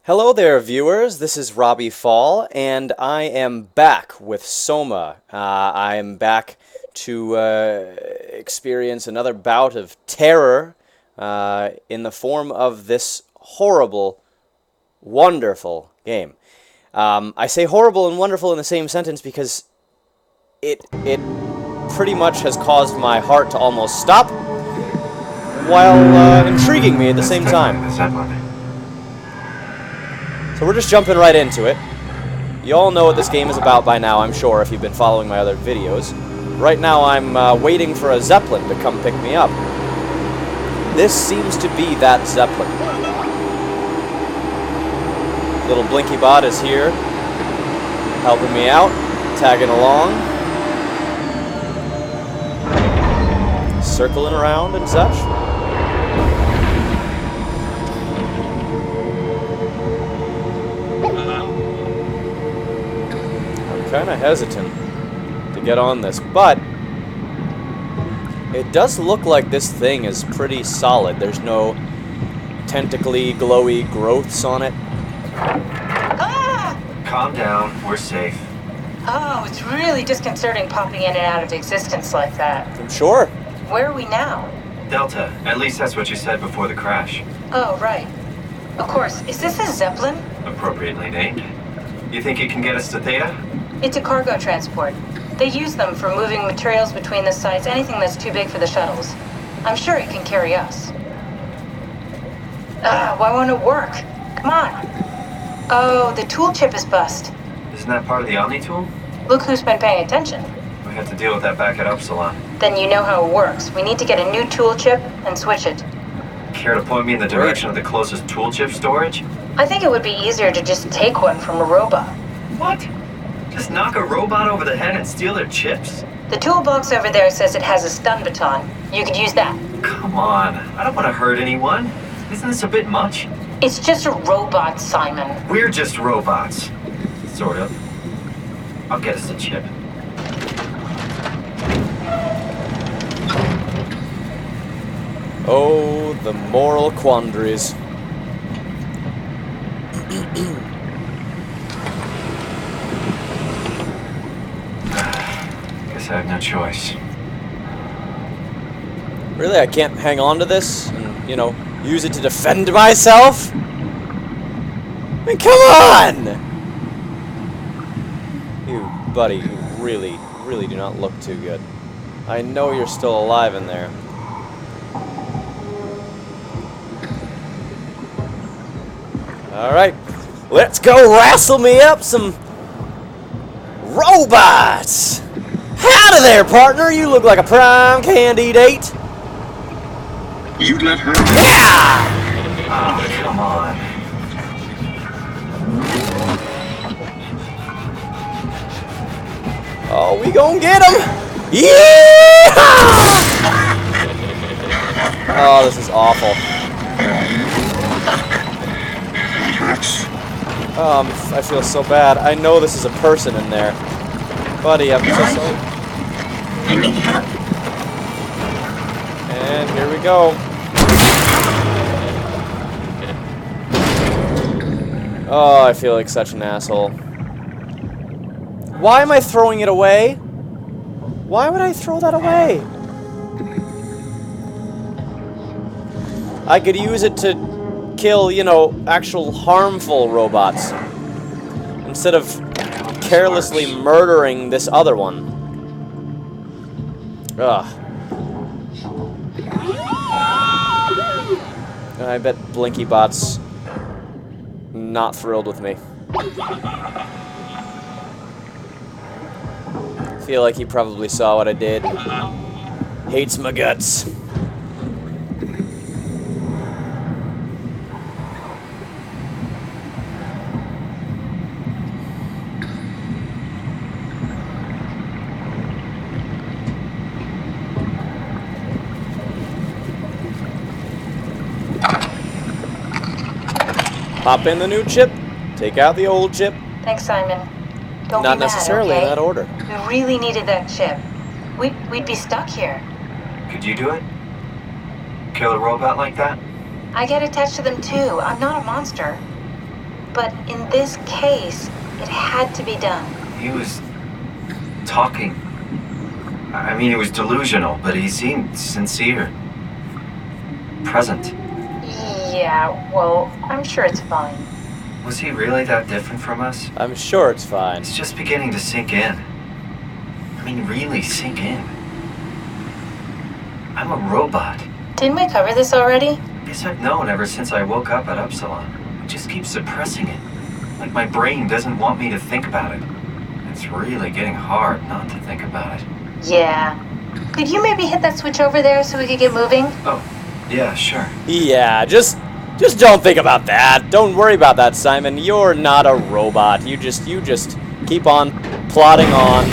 Hello there, viewers. This is RobbyFaul, and I am back with Soma. I am back to experience another bout of terror in the form of this horrible, wonderful game. I say horrible and wonderful in the same sentence because it pretty much has caused my heart to almost stop while intriguing me at the same time. So we're just jumping right into it. You all know what this game is about by now, I'm sure, if you've been following my other videos. Right now I'm waiting for a Zeppelin to come pick me up. This seems to be that Zeppelin. Little Blinky Bot is here, helping me out, tagging along. Circling around and such. Kind of hesitant to get on this, but it does look like this thing is pretty solid. There's no tentacly, glowy growths on it. Ah! Calm down, we're safe. Oh, it's really disconcerting popping in and out of existence like that. I'm sure. Where are we now? Delta, at least that's what you said before the crash. Oh, right. Of course, is this a Zeppelin? Appropriately named. You think it can get us to Theta? It's a cargo transport. They use them for moving materials between the sites, anything that's too big for the shuttles. I'm sure it can carry us. Why won't it work? Come on. Oh, the tool chip is bust. Isn't that part of the Omni tool? Look who's been paying attention. We have to deal with that back at Upsilon. Then you know how it works. We need to get a new tool chip and switch it. Care to point me in the direction of the closest tool chip storage? I think it would be easier to just take one from a robot. What? Just knock a robot over the head and steal their chips? The toolbox over there says it has a stun baton. You could use that. Come on, I don't want to hurt anyone. Isn't this a bit much? It's just a robot, Simon. We're just robots. Sort of. I'll get us a chip. Oh, the moral quandaries. Guess I have no choice. Really, I can't hang on to this and, you know, use it to defend myself? I mean, come on! You, buddy, you really do not look too good. I know you're still alive in there. Alright, let's go wrestle me up some robots! Howdy there, partner! You look like a prime candidate! You'd let her... Yeah! Oh, come on. Oh, we gonna get him! Yeah! Oh, this is awful. I feel so bad. I know this is a person in there. Buddy, I'm so sorry. And here we go. Oh, I feel like such an asshole. Why am I throwing it away? Why would I throw that away? I could use it to kill, you know, actual harmful robots. Instead of carelessly murdering this other one. Ugh. I bet Blinky Bot's not thrilled with me. Feel like he probably saw what I did. Hates my guts. Pop in the new chip, take out the old chip. Thanks, Simon. Don't Not be mad, necessarily okay? in that order. We really needed that chip. We'd be stuck here. Could you do it? Kill a robot like that? I get attached to them too. I'm not a monster. But in this case, it had to be done. He was talking. I mean, he was delusional, but he seemed sincere. Present. Yeah, well, I'm sure it's fine. Was he really that different from us? I'm sure it's fine. It's just beginning to sink in. I mean, really sink in. I'm a robot. Didn't we cover this already? Guess I've known ever since I woke up at Upsilon. I just keep suppressing it. Like my brain doesn't want me to think about it. It's really getting hard not to think about it. Yeah. Could you maybe hit that switch over there so we could get moving? Oh, yeah, sure. Yeah, just don't think about that. Don't worry about that, Simon. You're not a robot. You just keep on plodding on.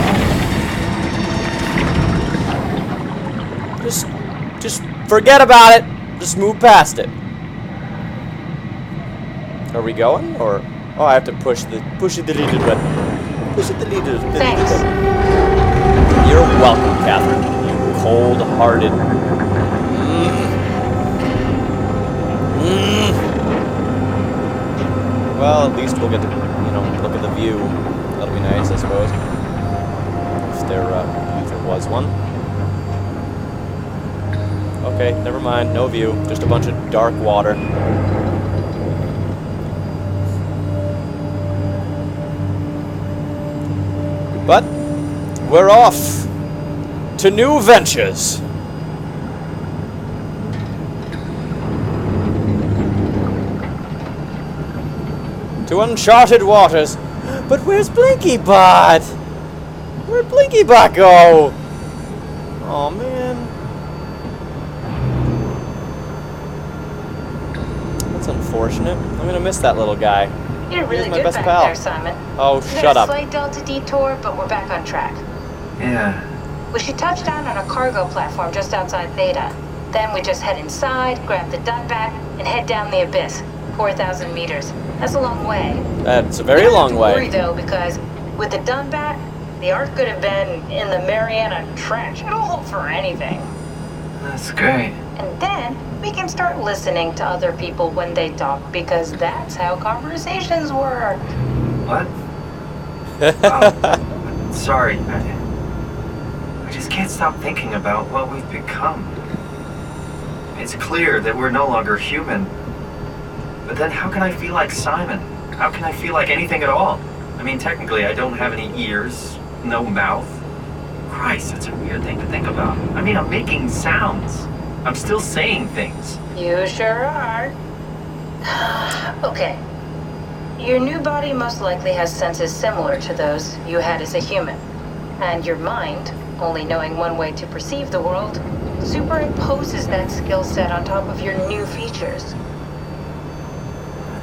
Just forget about it. Just move past it. Are we going? Or oh, I have to push the deleted button. Push the deleted button. Thanks. You're welcome, Catherine. You cold-hearted. Well, at least we'll get to, look at the view. That'll be nice, I suppose. If there was one. Okay, never mind. No view. Just a bunch of dark water. But we're off to new ventures. To uncharted waters. But where's Blinky Bot? Where'd Blinky Bot go? Oh man. That's unfortunate. I'm gonna miss that little guy. You're really He's my good best back pal. there, Simon. Oh, We shut got a up. slight delta detour, but we're back on track. Yeah. We should touch down on a cargo platform just outside Theta. Then we just head inside, grab the Dunbat, and head down the abyss. 4,000 meters. That's a long way. That's a very long You don't have to worry way. though, because with the Dunbat, the Ark could have been in the Mariana Trench. It'll hold for anything. That's great. And then we can start listening to other people when they talk, because that's how conversations work. What? Oh, sorry. I just can't stop thinking about what we've become. It's clear that we're no longer human. But then how can I feel like Simon? How can I feel like anything at all? I mean, technically, I don't have any ears, no mouth. Christ, that's a weird thing to think about. I mean, I'm making sounds. I'm still saying things. You sure are. Okay. Your new body most likely has senses similar to those you had as a human. And your mind, only knowing one way to perceive the world, superimposes that skill set on top of your new features.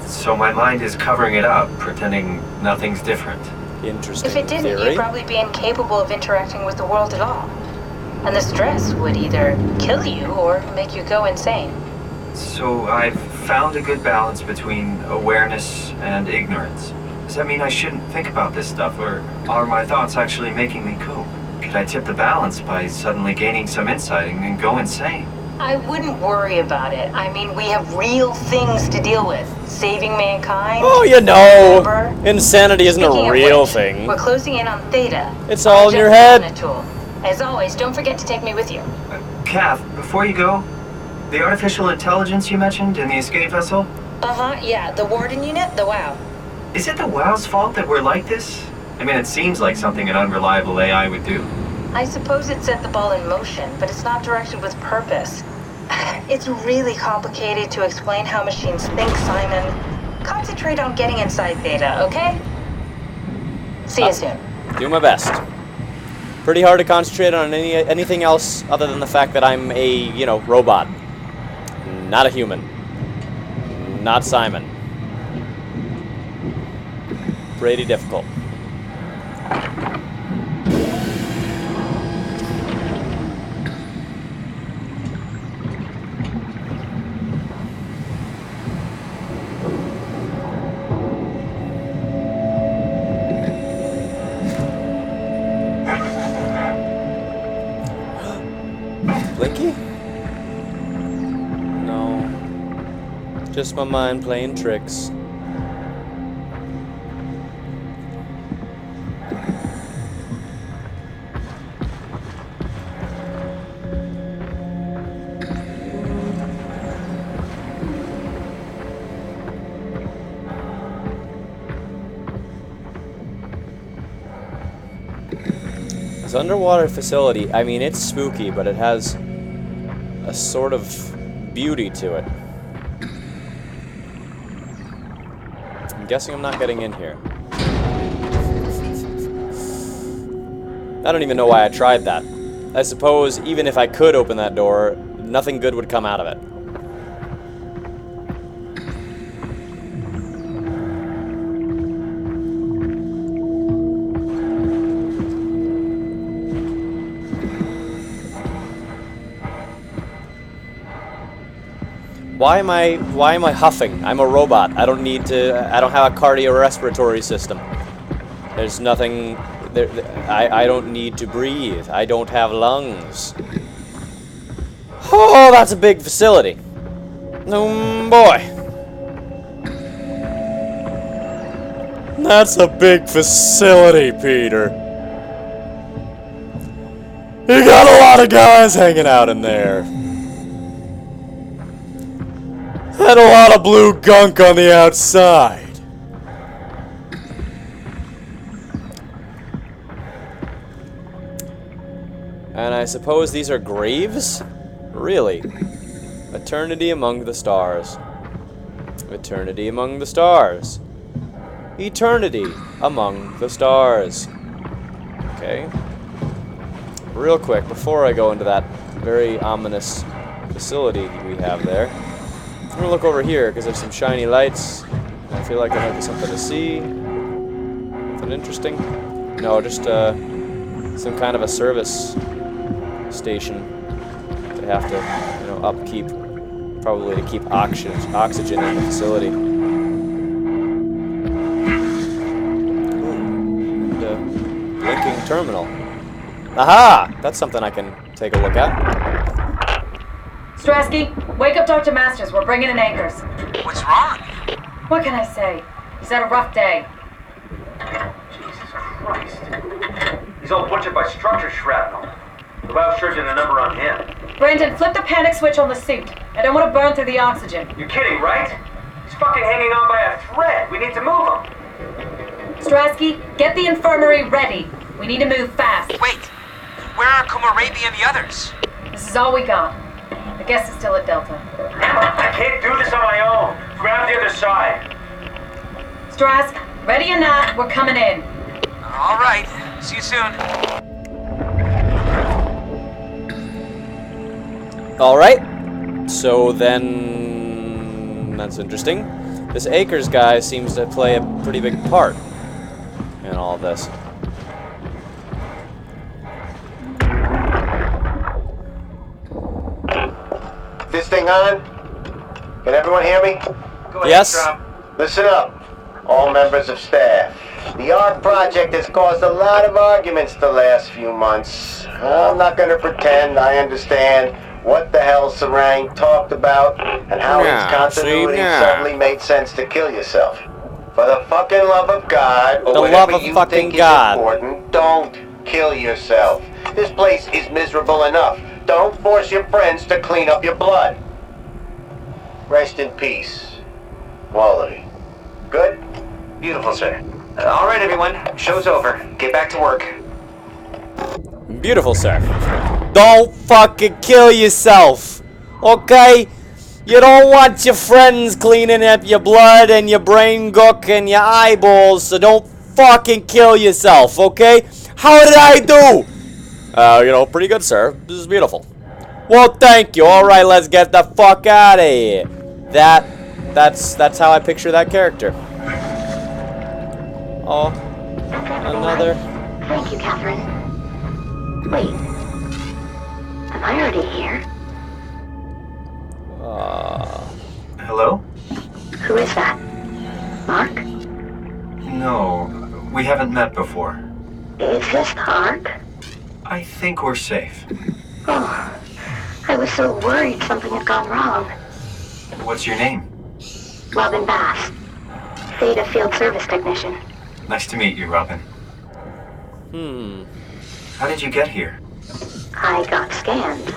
So my mind is covering it up, pretending nothing's different. Interesting If it didn't, theory. you'd probably be incapable of interacting with the world at all. And the stress would either kill you or make you go insane. So I've found a good balance between awareness and ignorance. Does that mean I shouldn't think about this stuff, or are my thoughts actually making me cope? Could I tip the balance by suddenly gaining some insight and go insane? I wouldn't worry about it. I mean, we have real things to deal with. Saving mankind. Oh, you know, Remember? insanity isn't Speaking a of real which, thing. We're closing in on Theta. It's all in your Just head. a tool. As always, don't forget to take me with you. Kath, before you go, the artificial intelligence you mentioned in the escape vessel, Uh-huh, yeah. The Warden unit, the WOW. is it the WOW's fault that we're like this? I mean, it seems like something an unreliable AI would do. I suppose it set the ball in motion, but it's not directed with purpose. It's really complicated to explain how machines think, Simon. Concentrate on getting inside Theta, okay? See you soon. Do my best. Pretty hard to concentrate on anything else other than the fact that I'm a, robot. Not a human. Not Simon. Pretty difficult. Blinky? No. Just my mind playing tricks. This underwater facility, I mean, it's spooky, but it has a sort of beauty to it. I'm guessing I'm not getting in here. I don't even know why I tried that. I suppose even if I could open that door, nothing good would come out of it. Why am I huffing? I'm a robot. I don't need to. I don't have a cardiorespiratory system. There's nothing. I don't need to breathe. I don't have lungs. Oh, that's a big facility. Oh boy. That's a big facility, Peter. You got a lot of guys hanging out in there. And a lot of blue gunk on the outside. And I suppose these are graves? Really? Eternity among the stars. Eternity among the stars. Eternity among the stars. Okay. Real quick, before I go into that very ominous facility we have there, I'm gonna look over here because there's some shiny lights. I feel like there might be something to see. Something interesting. No, just some kind of a service station. They have to, you know, upkeep, probably to keep oxygen in the facility. Ooh, and, blinking terminal. Aha! That's something I can take a look at. Strasky, wake up Dr. Masters. We're bringing in anchors. What's wrong? What can I say? He's had a rough day. Jesus Christ. He's all butchered by structure shrapnel. The biosurgeon a number on him. Brandon, flip the panic switch on the suit. I don't want to burn through the oxygen. You're kidding, right? He's fucking hanging on by a thread. We need to move him. Strasky, get the infirmary ready. We need to move fast. Wait, where are Komorebi and the others? This is all we got. The guest is still at Delta. I can't do this on my own. Grab the other side. Strask, ready or not, we're coming in. All right, see you soon. Alright, so then, that's interesting. This Akers guy seems to play a pretty big part in all of this. This thing on? Can everyone hear me? Go ahead, Yes. Strom. Listen up, all members of staff. The ARC project has caused a lot of arguments the last few months. I'm not gonna pretend I understand what the hell Sarang talked about and how its continuity suddenly made sense to kill yourself. For the fucking love of God, or The whatever love of you fucking think God. is important, don't kill yourself. This place is miserable enough. Don't force your friends to clean up your blood. Rest in peace. Quality. Good? Beautiful, sir. All right, everyone. Show's over. Get back to work. Beautiful, sir. Don't fucking kill yourself, okay? You don't want your friends cleaning up your blood and your brain gook and your eyeballs, so don't fucking kill yourself, okay? How did I do? You know, pretty good, sir. This is beautiful. Well, thank you. All right, let's get the fuck out of here. That's how I picture that character. Oh, another. Thank you, Catherine. Wait. Am I already here? Hello? Who is that? Mark? No, we haven't met before. Is this the Ark? I think we're safe. Oh, I was so worried something had gone wrong. What's your name? Robin Bass. Theta field service technician. Nice to meet you, Robin. How did you get here? I got scanned,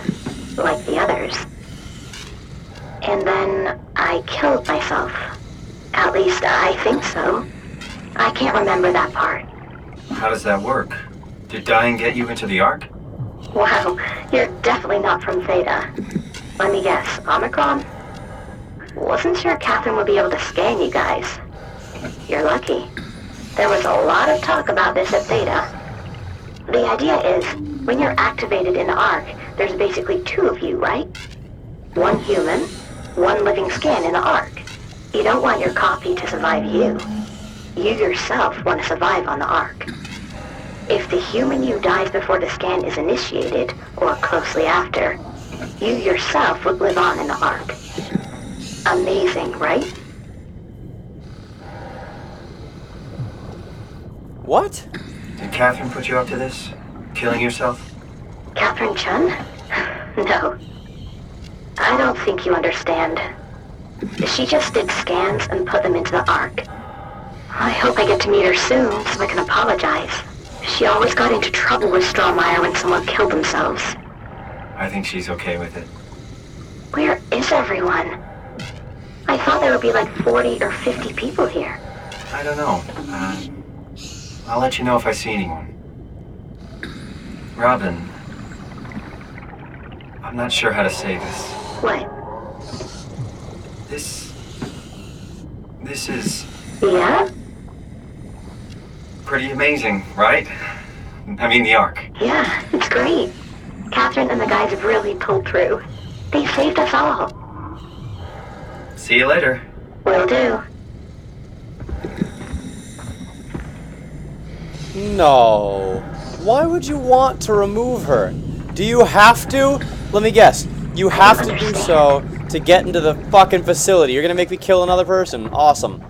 like the others. And then I killed myself. At least I think so. I can't remember that part. How does that work? Did dying get you into the Ark? Wow, you're definitely not from Theta. Let me guess, Omicron? Wasn't sure Catherine would be able to scan you guys. You're lucky. There was a lot of talk about this at Theta. The idea is, when you're activated in the Ark, there's basically two of you, right? One human, one living scan in the Ark. You don't want your copy to survive you. You yourself want to survive on the Ark. If the human you dies before the scan is initiated, or closely after, you yourself would live on in the Ark. Amazing, right? What? Did Catherine put you up to this? Killing yourself? Catherine Chun? No. I don't think you understand. She just did scans and put them into the Ark. I hope I get to meet her soon so I can apologize. She always got into trouble with Strohmeyer when someone killed themselves. I think she's okay with it. Where is everyone? I thought there would be like 40 or 50 people here. I don't know. I'll let you know if I see anyone. Robin, I'm not sure how to say this. What? This is Yeah? pretty amazing, right? I mean, the Ark. Yeah, it's great. Catherine and the guys have really pulled through. They saved us all. See you later. Will do. No. Why would you want to remove her? Do you have to? Let me guess. You have to do so to get into the fucking facility. You're gonna make me kill another person. Awesome.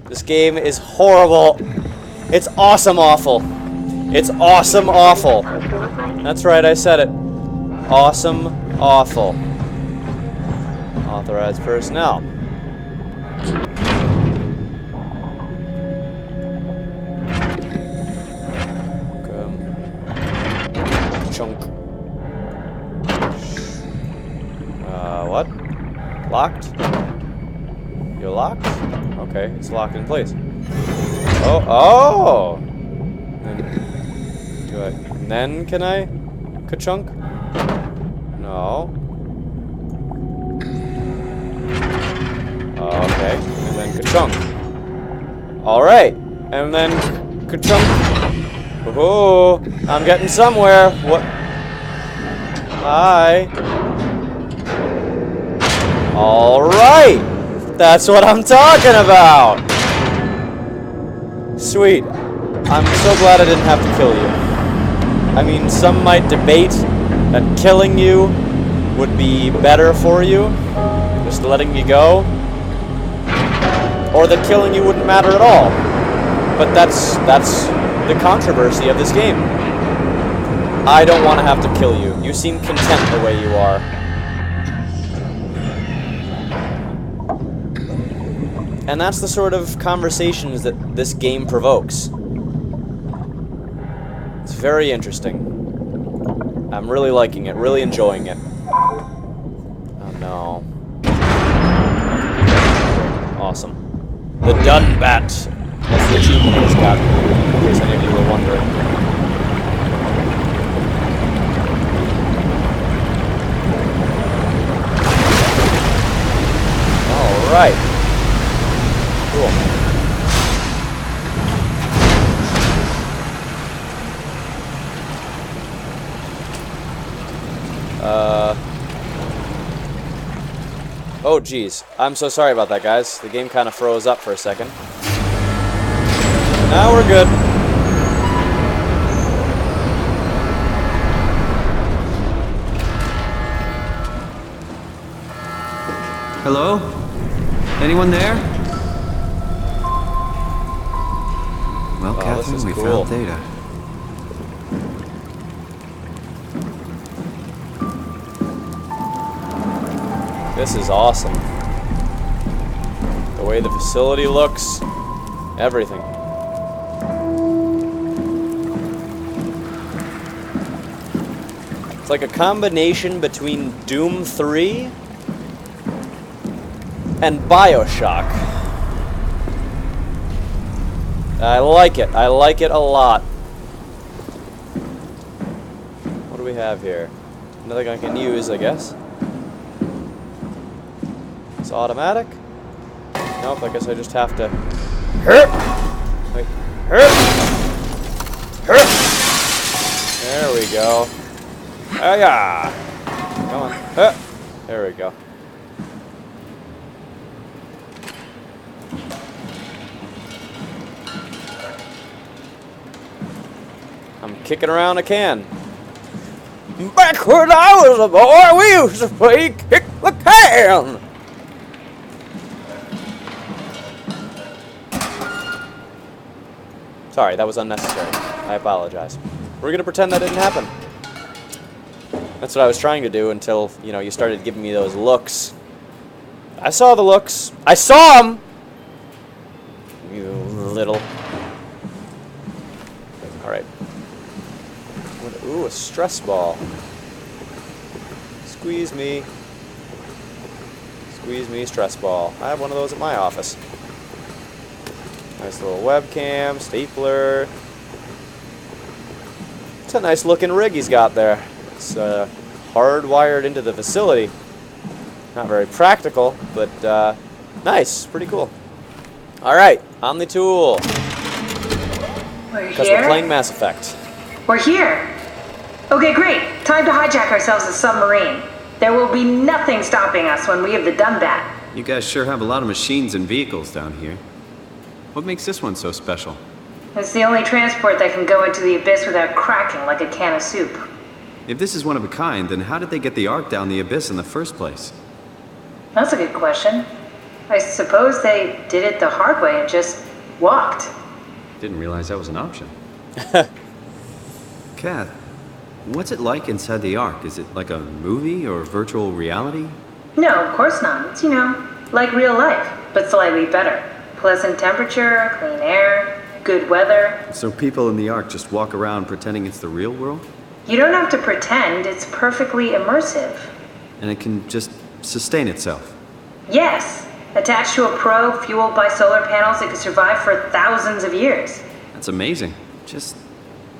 This game is horrible. It's awesome awful. It's awesome awful. That's right, I said it. Awesome awful. Authorized personnel. Chunk. What? Locked? You're locked? Okay, it's locked in place. Oh! Then can I? Ka-chunk? No. Okay, and then ka-chunk. Alright, and then ka-chunk. Oh, I'm getting somewhere. What? Hi. Alright! That's what I'm talking about! Sweet. I'm so glad I didn't have to kill you. I mean, some might debate that killing you would be better for you, just letting you go, or that killing you wouldn't matter at all. But that's the controversy of this game. I don't want to have to kill you. You seem content the way you are. And that's the sort of conversations that this game provokes. It's very interesting. I'm really liking it, really enjoying it. Oh no. Awesome. The Dunbat. That's the achievement I just got, in case any of you were wondering. Alright. Cool. Oh, geez. I'm so sorry about that, guys. The game kind of froze up for a second. Now we're good. Hello? Anyone there? Well, Oh, this Catherine, is we cool. found Theta. This is awesome. The way the facility looks, everything. It's like a combination between Doom 3 and BioShock. I like it. I like it a lot. we have here? Nothing I can use, I guess. It's automatic? Nope, I guess I just have to... Wait. There we go. Oh yeah! Come on. There we go. I'm kicking around a can. Back when I was a boy, we used to play kick the can! Sorry, that was unnecessary. I apologize. We're gonna pretend that didn't happen. That's what I was trying to do until, you know, you started giving me those looks. I saw the looks. I saw them! You little... Alright. Ooh, a stress ball. Squeeze me. Squeeze me, stress ball. I have one of those at my office. Nice little webcam, stapler. It's a nice looking rig he's got there. It's hardwired into the facility. Not very practical, but nice, pretty cool. Alright, on the tool. Because we're playing Mass Effect. We're here. Okay, great. Time to hijack ourselves a submarine. There will be nothing stopping us when we have done that. You guys sure have a lot of machines and vehicles down here. What makes this one so special? It's the only transport that can go into the abyss without cracking like a can of soup. If this is one of a kind, then how did they get the Ark down the abyss in the first place? That's a good question. I suppose they did it the hard way and just walked. Didn't realize that was an option. Kath, what's it like inside the Ark? Is it like a movie or virtual reality? No, of course not. It's, like real life, but slightly better. Pleasant temperature, clean air, good weather. So people in the Ark just walk around pretending it's the real world? You don't have to pretend, it's perfectly immersive. And it can just sustain itself? Yes. Attached to a probe fueled by solar panels, it could survive for thousands of years. That's amazing. Just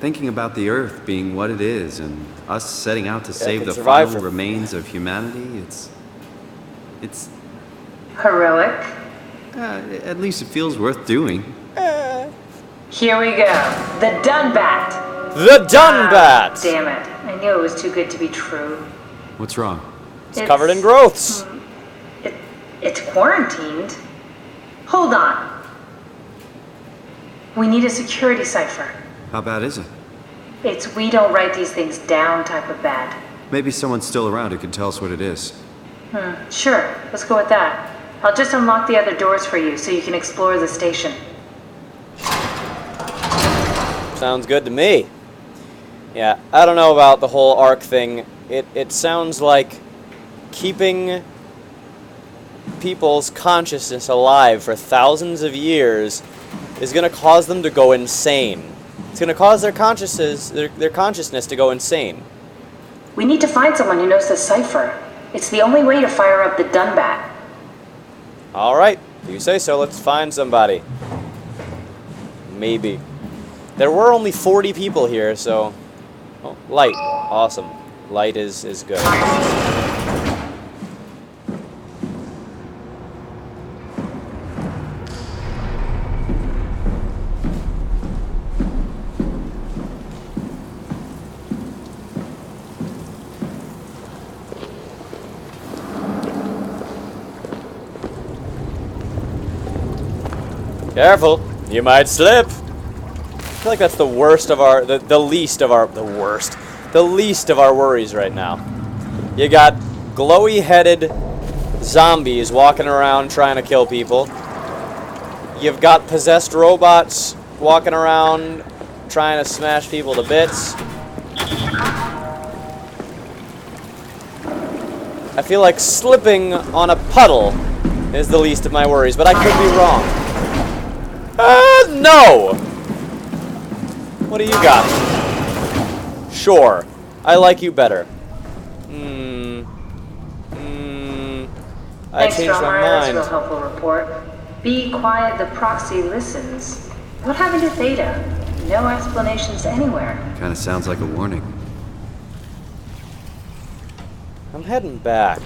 thinking about the Earth being what it is and us setting out to save the final remains of humanity, it's... Heroic? At least it feels worth doing. Here we go. The Dunbat. The Dunbat! Damn it. I knew it was too good to be true. What's wrong? It's covered in growths. It's quarantined. Hold on. We need a security cipher. How bad is it? It's we don't write these things down type of bad. Maybe someone's still around who can tell us what it is. Sure. Let's go with that. I'll just unlock the other doors for you so you can explore the station. Sounds good to me. Yeah, I don't know about the whole Ark thing. It sounds like keeping people's consciousness alive for thousands of years is going to cause them to go insane. It's going to cause their consciousness to go insane. We need to find someone who knows the cipher. It's the only way to fire up the Dunbat. All right, you say so. Let's find somebody. Maybe. There were only 40 people here, so... Oh, light. Awesome. Light is good. Careful, you might slip. I feel like that's the worst of our, the least of our worries right now. You got glowy-headed zombies walking around trying to kill people. You've got possessed robots walking around trying to smash people to bits. I feel like slipping on a puddle is the least of my worries, but I could be wrong. No! What do you got? Sure. I like you better. I changed my mind. That's a real helpful report. Be quiet, the proxy listens. What happened to Theta? No explanations anywhere. Kinda sounds like a warning. I'm heading back.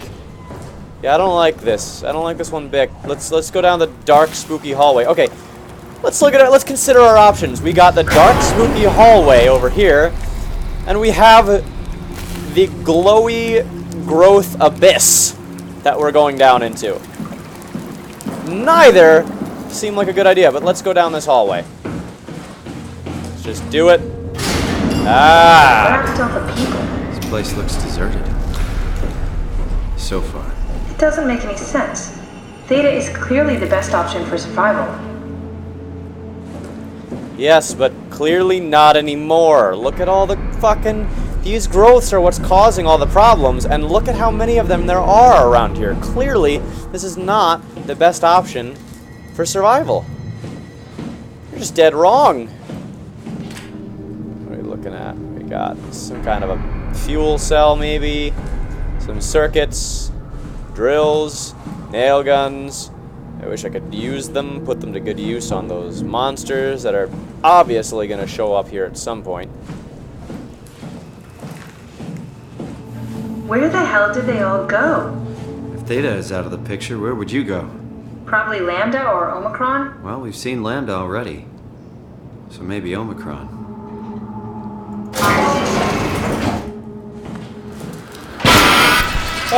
Yeah, I don't like this. I don't like this one bit. Let's go down the dark, spooky hallway. Okay, let's look at it. Let's consider our options. We got the dark, spooky hallway over here, and we have the glowy growth abyss that we're going down into. Neither seem like a good idea, but let's go down this hallway. Let's just do it. Ah! What happened to all the people? This place looks deserted. So far. It doesn't make any sense. Theta is clearly the best option for survival. Yes, but clearly not anymore. Look at all the fucking... These growths are what's causing all the problems, and look at how many of them there are around here. Clearly, this is not the best option for survival. You're just dead wrong. What are we looking at? We got some kind of a fuel cell, maybe. Some circuits. Drills. Nail guns. I wish I could use them, put them to good use on those monsters that are obviously going to show up here at some point. Where the hell did they all go? If Theta is out of the picture, where would you go? Probably Lambda or Omicron? Well, we've seen Lambda already. So maybe Omicron.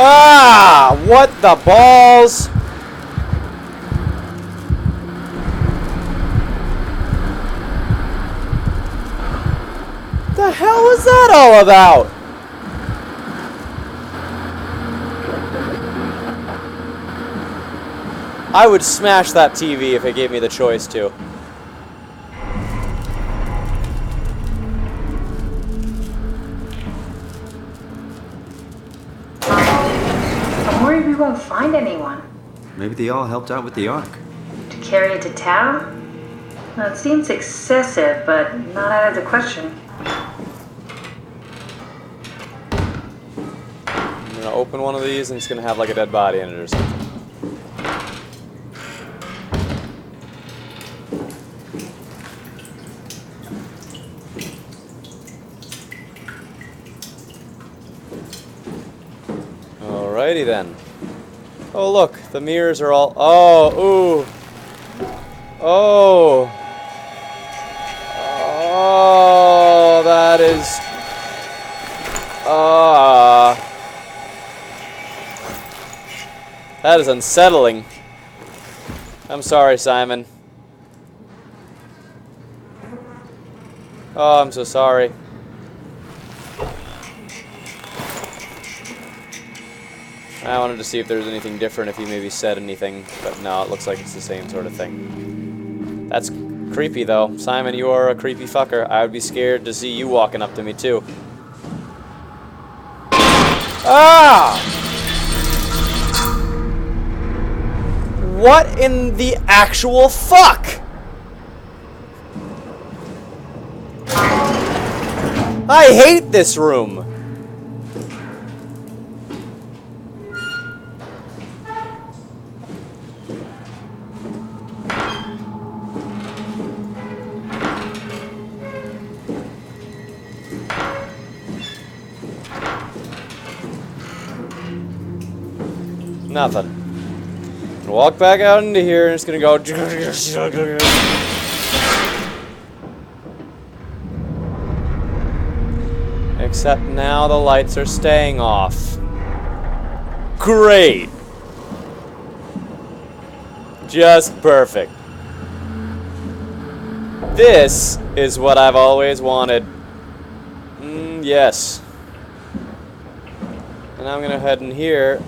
Ah! What the balls? The hell was that all about? I would smash that TV if it gave me the choice to. I'm worried we won't find anyone. Maybe they all helped out with the Ark. To carry it to town? Well, it seems excessive, but not out of the question. I'm gonna open one of these and it's gonna have like a dead body in it or something. Alrighty then. Oh look, the mirrors are all... Oh, ooh. Oh. Oh, that is... That is unsettling. I'm sorry, Simon. Oh, I'm so sorry. I wanted to see if there was anything different, if he maybe said anything, but no, it looks like it's the same sort of thing. That's creepy, though. Simon, you are a creepy fucker. I would be scared to see you walking up to me, too. Ah! What in the actual fuck? I hate this room. Nothing. Walk back out into here and it's gonna go. Except now the lights are staying off. Great. Just perfect. This is what I've always wanted. Yes. And I'm gonna head in here.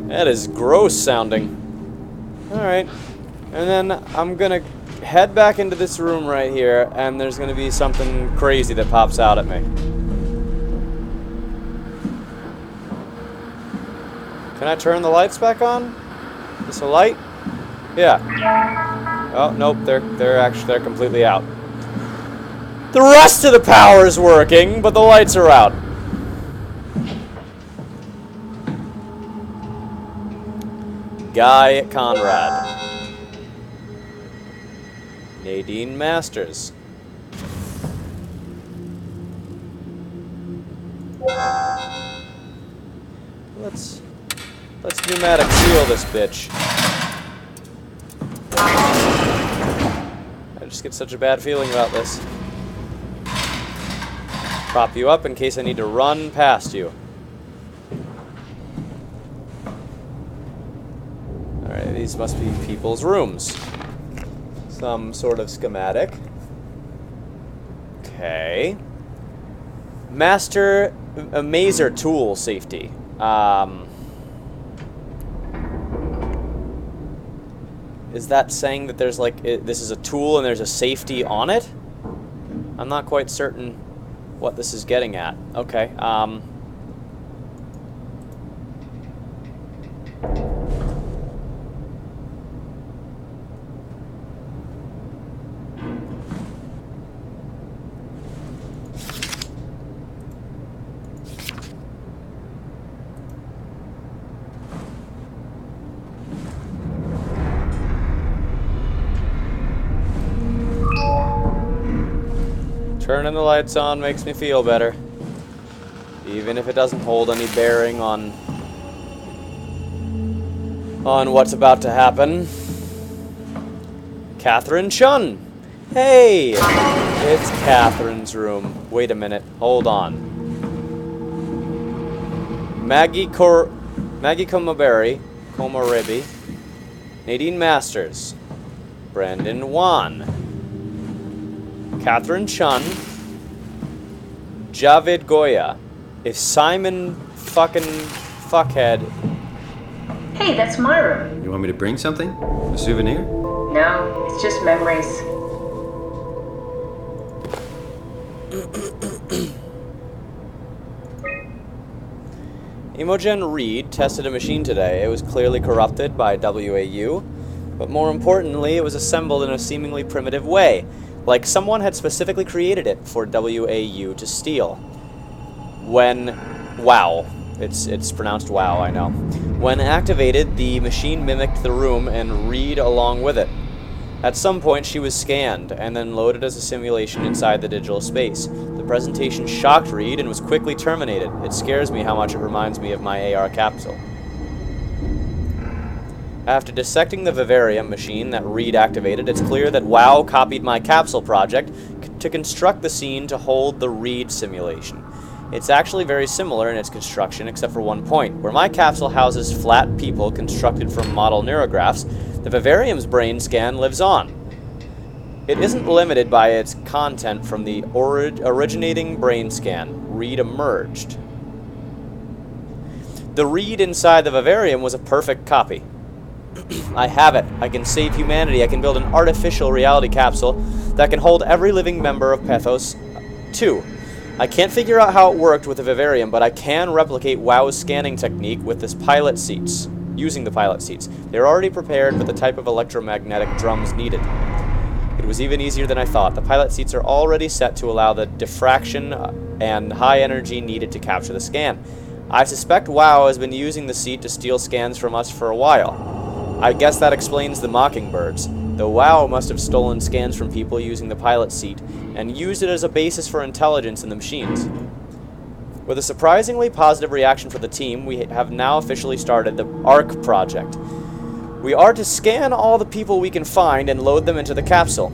That is gross sounding. Alright. And then I'm gonna head back into this room right here, and there's gonna be something crazy that pops out at me. Can I turn the lights back on? Is this a light? Yeah. Oh, nope, they're completely out. The rest of the power is working, but the lights are out. Guy Conrad. Nadine Masters. Let's pneumatic seal this bitch. I just get such a bad feeling about this. Prop you up in case I need to run past you. Alright, these must be people's rooms. Some sort of schematic. Okay. Master Mazer tool safety. Is that saying that there's like, this is a tool and there's a safety on it? I'm not quite certain what this is getting at. Okay, turning the lights on makes me feel better. Even if it doesn't hold any bearing on what's about to happen. Catherine Chun! Hey! It's Catherine's room. Wait a minute. Hold on. Maggie Komarebi. Nadine Masters. Brandon Wan. Catherine Chun, Javed Goya. If Simon fucking fuckhead. Hey, that's my room. You want me to bring something? A souvenir? No, it's just memories. Imogen Reed tested a machine today. It was clearly corrupted by WAU, but more importantly, it was assembled in a seemingly primitive way. Like someone had specifically created it for WAU to steal. Wow. It's pronounced wow, I know. When activated, the machine mimicked the room and Reed along with it. At some point, she was scanned and then loaded as a simulation inside the digital space. The presentation shocked Reed and was quickly terminated. It scares me how much it reminds me of my AR capsule. After dissecting the vivarium machine that Reed activated, it's clear that WoW copied my capsule project to construct the scene to hold the Reed simulation. It's actually very similar in its construction, except for one point. Where my capsule houses flat people constructed from model neurographs, the vivarium's brain scan lives on. It isn't limited by its content from the originating brain scan. Reed emerged. The Reed inside the vivarium was a perfect copy. I have it. I can save humanity. I can build an artificial reality capsule that can hold every living member of Pathos 2. I can't figure out how it worked with the vivarium, but I can replicate WoW's scanning technique with this pilot seats. Using the pilot seats. They're already prepared for the type of electromagnetic drums needed. It was even easier than I thought. The pilot seats are already set to allow the diffraction and high energy needed to capture the scan. I suspect WoW has been using the seat to steal scans from us for a while. I guess that explains the mockingbirds. The WoW must have stolen scans from people using the pilot seat and used it as a basis for intelligence in the machines. With a surprisingly positive reaction for the team, we have now officially started the ARC project. We are to scan all the people we can find and load them into the capsule.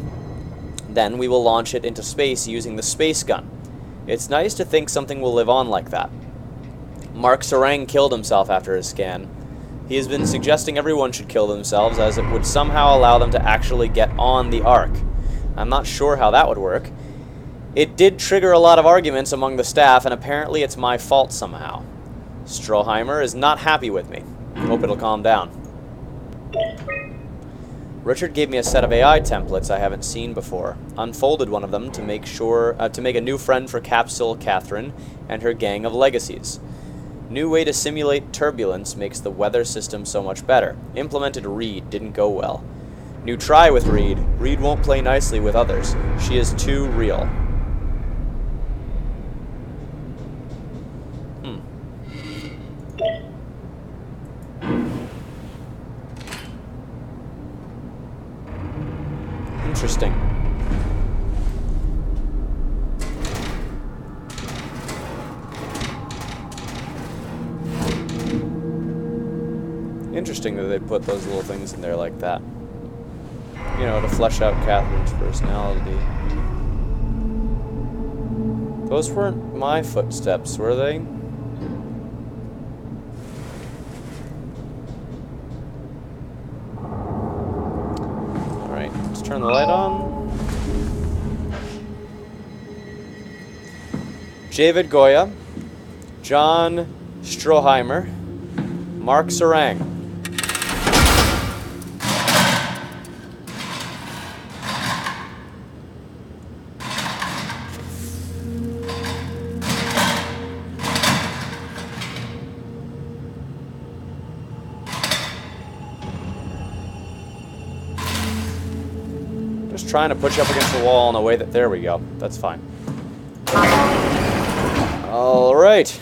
Then we will launch it into space using the space gun. It's nice to think something will live on like that. Mark Sarang killed himself after his scan. He has been suggesting everyone should kill themselves as it would somehow allow them to actually get on the Ark. I'm not sure how that would work. It did trigger a lot of arguments among the staff, and apparently it's my fault somehow. Stroheimer is not happy with me. Hope it'll calm down. Richard gave me a set of AI templates I haven't seen before. Unfolded one of them to make a new friend for Capsule Catherine and her gang of legacies. New way to simulate turbulence makes the weather system so much better. Implemented Reed didn't go well. New try with Reed. Reed won't play nicely with others. She is too real. Interesting. Interesting that they put those little things in there like that. You know, to flesh out Catherine's personality. Those weren't my footsteps, were they? Alright, let's turn the light on. David Goya, John Stroheimer, Mark Sarang. Just trying to push up against the wall in a way that... There we go. That's fine. Alright.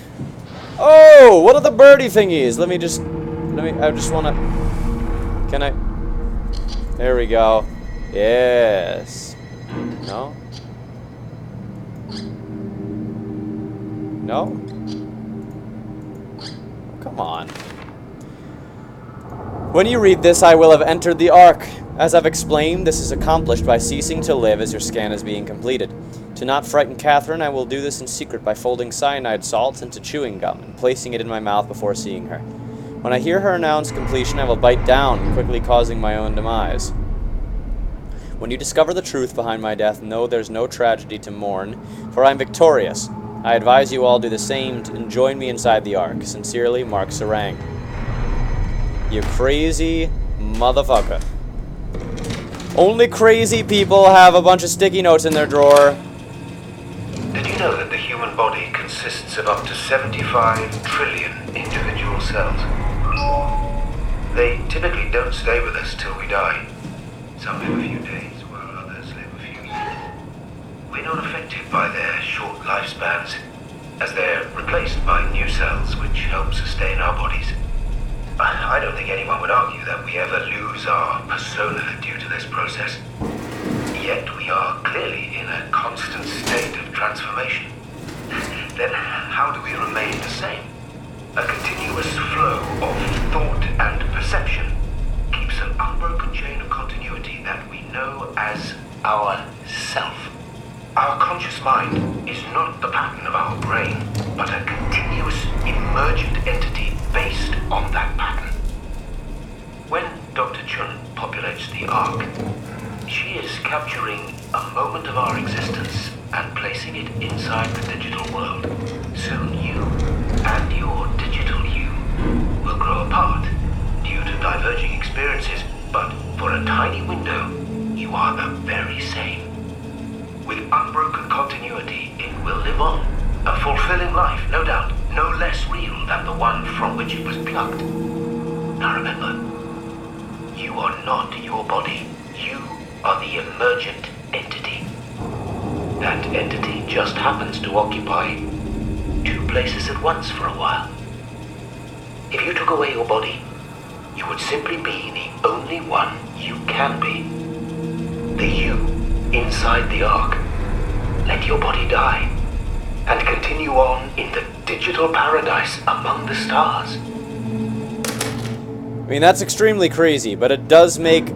Oh, what are the birdie thingies? I just want to... Can I... There we go. Yes. No? No? Come on. When you read this, I will have entered the Ark. As I've explained, this is accomplished by ceasing to live as your scan is being completed. To not frighten Catherine, I will do this in secret by folding cyanide salts into chewing gum and placing it in my mouth before seeing her. When I hear her announce completion, I will bite down, quickly causing my own demise. When you discover the truth behind my death, know there's no tragedy to mourn, for I am victorious. I advise you all do the same and join me inside the Ark. Sincerely, Mark Sarang. You crazy motherfucker. Only crazy people have a bunch of sticky notes in their drawer. Did you know that the human body consists of up to 75 trillion individual cells? They typically don't stay with us till we die. Some live a few days, while others live a few years. We're not affected by their short lifespans, as they're replaced by new cells which help sustain our bodies. I don't think anyone would argue that we ever lose our persona due to this process. Yet we are clearly in a constant state of transformation. Then how do we remain the same? A continuous flow of thought and perception keeps an unbroken chain of continuity that we know as our self. Our conscious mind is not the pattern of our brain, but a continuous emergent entity based on that pattern. When Dr. Chun populates the Ark, she is capturing a moment of our existence and placing it inside the digital world. Soon you and your digital you will grow apart due to diverging experiences, but for a tiny window, you are the very same. With unbroken continuity, it will live on. A fulfilling life, no doubt, no less real than the one from which it was plucked. Now remember, you are not your body. You are the emergent entity. That entity just happens to occupy two places at once for a while. If you took away your body, you would simply be the only one you can be. The you inside the Ark. Let your body die and continue on in the digital paradise among the stars. I mean, that's extremely crazy, but it does make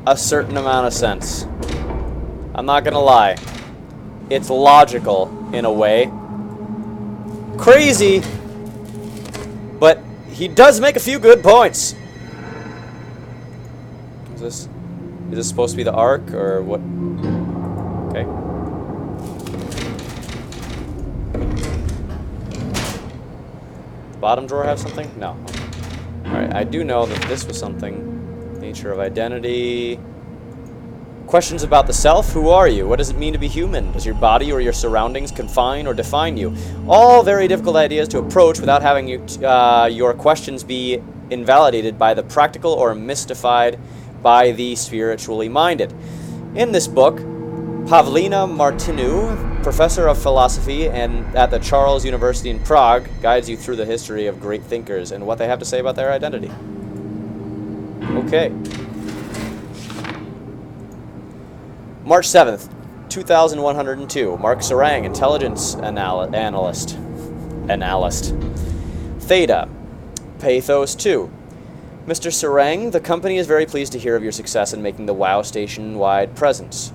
a certain amount of sense. I'm not gonna lie. It's logical, in a way. Crazy, but he does make a few good points. Is this supposed to be the Ark, or what? Okay. Bottom drawer have something? No. Alright, I do know that this was something. Nature of identity. Questions about the self. Who are you? What does it mean to be human? Does your body or your surroundings confine or define you? All very difficult ideas to approach without having your questions be invalidated by the practical or mystified by the spiritually minded. In this book, Pavlina Martinu, professor of philosophy at the Charles University in Prague, guides you through the history of great thinkers and what they have to say about their identity. Okay. March 7th, 2102. Mark Sarang, intelligence analyst. Theta, Pathos 2. Mr. Sarang, the company is very pleased to hear of your success in making the WoW station-wide presence.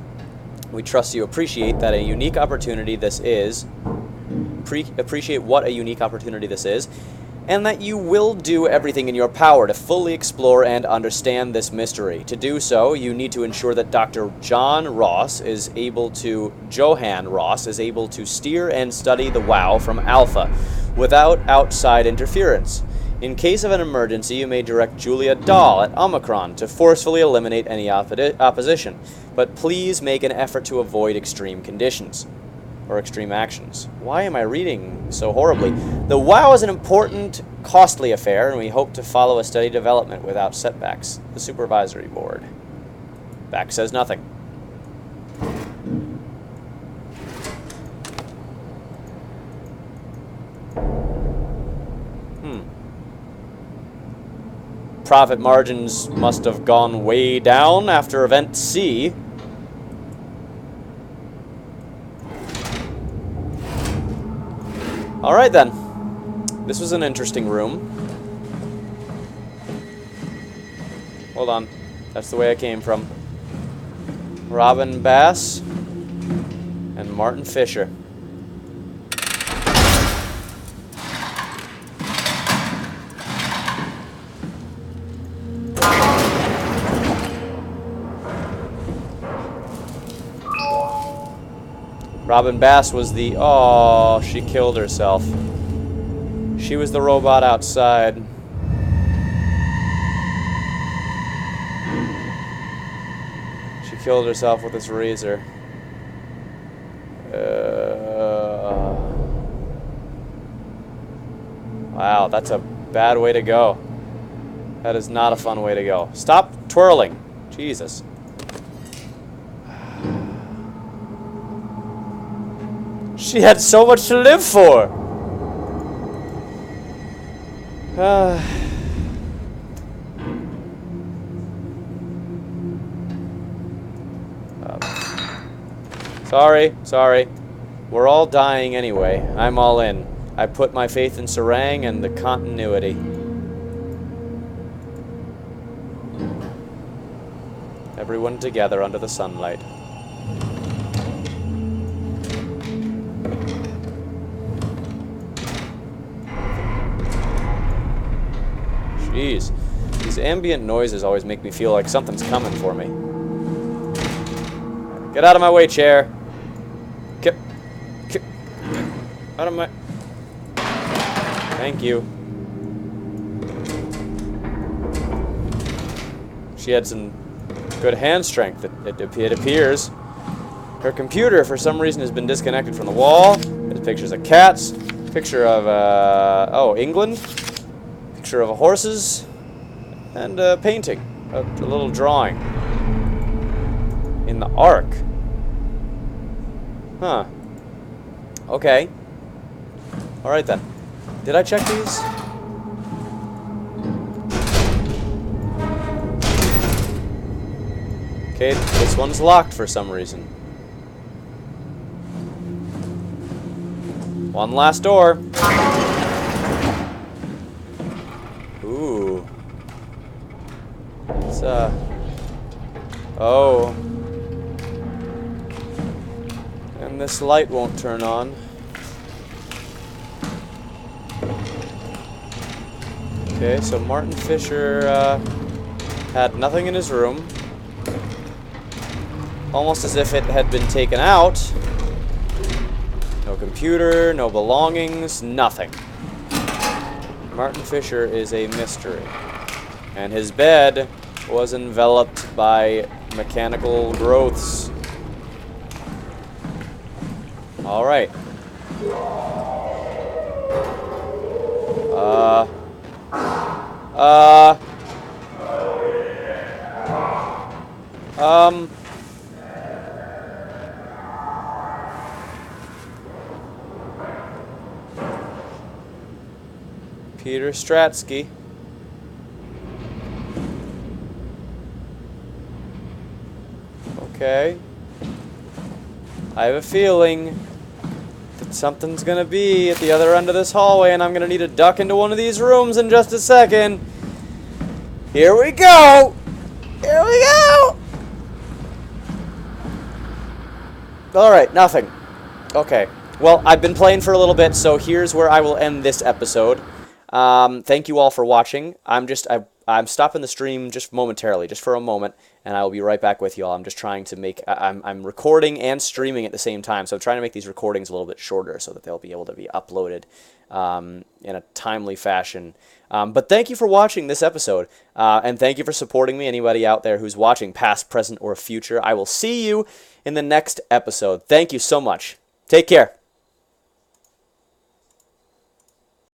We trust you appreciate what a unique opportunity this is, and that you will do everything in your power to fully explore and understand this mystery. To do so, you need to ensure that Dr. Johann Ross is able to steer and study the WoW from Alpha without outside interference. In case of an emergency, you may direct Julia Dahl at Omicron to forcefully eliminate any opposition, but please make an effort to avoid extreme conditions. Or extreme actions. Why am I reading so horribly? The WoW is an important, costly affair, and we hope to follow a steady development without setbacks. The Supervisory Board. Back says nothing. Profit margins must have gone way down after Event C. Alright then. This was an interesting room. Hold on. That's the way I came from. Robin Bass and Martin Fisher. Robin Bass was the... Oh, she killed herself. She was the robot outside. She killed herself with this razor. Wow, that's a bad way to go. That is not a fun way to go. Stop twirling. Jesus. She had so much to live for. Sorry. We're all dying anyway. I'm all in. I put my faith in Sarang and the continuity. Everyone together under the sunlight. Jeez. These ambient noises always make me feel like something's coming for me. Get out of my way, chair. Get out of my... Thank you. She had some good hand strength, it appears. Her computer, for some reason, has been disconnected from the wall. There's pictures of cats. Picture of, England. Picture of horses. And a painting. A little drawing. In the Ark. Huh. Okay. Alright then. Did I check these? Okay, this one's locked for some reason. One last door. Ooh. It's, oh. And this light won't turn on. Okay, so Martin Fisher, had nothing in his room. Almost as if it had been taken out. No computer, no belongings, nothing. Martin Fisher is a mystery. And his bed was enveloped by mechanical growths. Alright. Peter Stratsky. Okay. I have a feeling that something's gonna be at the other end of this hallway, and I'm gonna need to duck into one of these rooms in just a second. Here we go! Here we go! Alright, nothing. Okay. Well, I've been playing for a little bit, so here's where I will end this episode. Thank you all for watching. I'm stopping the stream just momentarily, just for a moment, and I will be right back with you all. I'm just trying to make... I'm recording and streaming at the same time, so I'm trying to make these recordings a little bit shorter so that they'll be able to be uploaded in a timely fashion. But thank you for watching this episode, and thank you for supporting me, anybody out there who's watching, past, present, or future. I will see you in the next episode. Thank you so much. Take care.